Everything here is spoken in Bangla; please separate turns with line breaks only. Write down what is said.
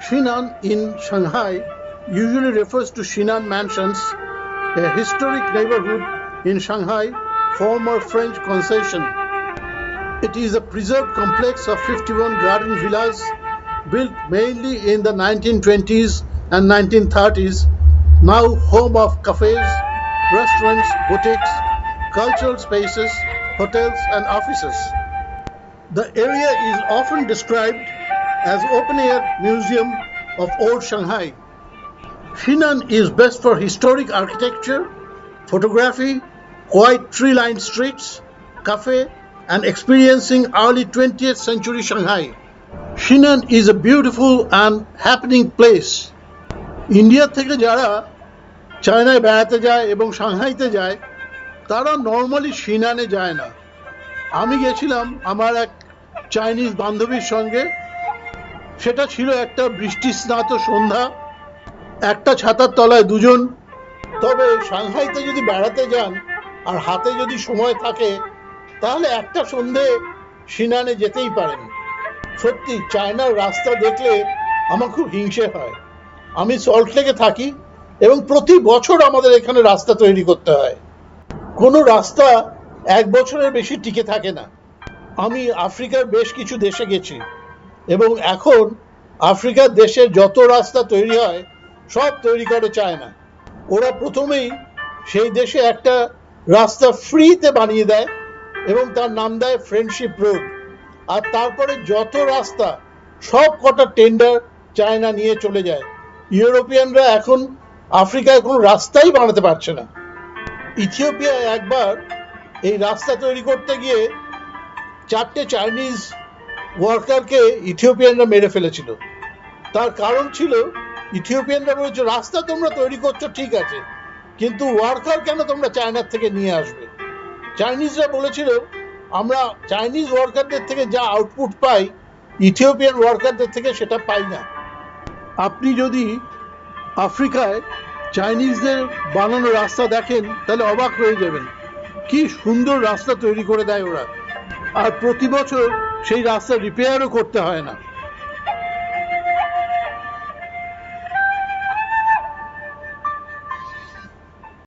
Xinan in Shanghai usually refers to Xinan Mansions, a historic neighborhood in Shanghai, former French concession. It is a preserved complex of 51 garden villas built mainly in the 1920s and 1930s, now home of cafes, restaurants, boutiques, cultural spaces, hotels, and offices. The area is often described as open-air museum of old Shanghai. Henan is best for historic architecture, photography, quiet tree-lined streets, cafe, and experiencing early 20th century Shanghai. Henan is a beautiful and happening place. India থেকে যারা চায়নায় বেড়াতে যায় এবং সাংহাইতে যায় তারা নর্মালি সিনানে যায় না। আমি গেছিলাম আমার এক চাইনিজ বান্ধবীর সঙ্গে। সেটা ছিল একটা বৃষ্টিস্নাত সন্ধ্যা, একটা ছাতার তলায় দুজন। তবে সাংহাইতে যদি বেড়াতে যান আর হাতে যদি সময় থাকে তাহলে একটা সন্ধে সিনানে যেতেই পারেন। সত্যি চায়নার রাস্তা দেখলে আমার খুব হিংসে হয়। আমি সল্টলেকে থাকি এবং প্রতি বছর আমাদের এখানে রাস্তা তৈরি করতে হয়। কোনো রাস্তা এক বছরের বেশি টিকে থাকে না। আমি আফ্রিকার বেশ কিছু দেশে গেছি এবং এখন আফ্রিকার দেশের যত রাস্তা তৈরি হয় সব তৈরি করে চায়না। ওরা প্রথমেই সেই দেশে একটা রাস্তা ফ্রিতে বানিয়ে দেয় এবং তার নাম দেয় ফ্রেন্ডশিপ রোড। আর তারপরে যত রাস্তা সব কটা টেন্ডার চায়না নিয়ে চলে যায়। ইউরোপিয়ানরা এখন আফ্রিকায় কোনো রাস্তাই বানাতে পারছে না। ইথিওপিয়ায় একবার এই রাস্তা তৈরি করতে গিয়ে 4টে চাইনিজ ওয়ার্কারকে ইথিওপিয়ানরা মেরে ফেলেছিল। তার কারণ ছিল ইথিওপিয়ানরা বলেছে রাস্তা তোমরা তৈরি করছো ঠিক আছে, কিন্তু ওয়ার্কার কেন তোমরা চায়নার থেকে নিয়ে আসবে। চাইনিজরা বলেছিল আমরা চাইনিজ ওয়ার্কারদের থেকে যা আউটপুট পাই ইথিওপিয়ান ওয়ার্কারদের থেকে সেটা পাই না। আপনি যদি আফ্রিকায় চাইনিজদের বানানো রাস্তা দেখেন তাহলে অবাক হয়ে যাবেন, কি সুন্দর রাস্তা তৈরি করে দেয় ওরা। আর প্রতি বছর সেই রাস্তা রিপেয়ারও করতে হয় না।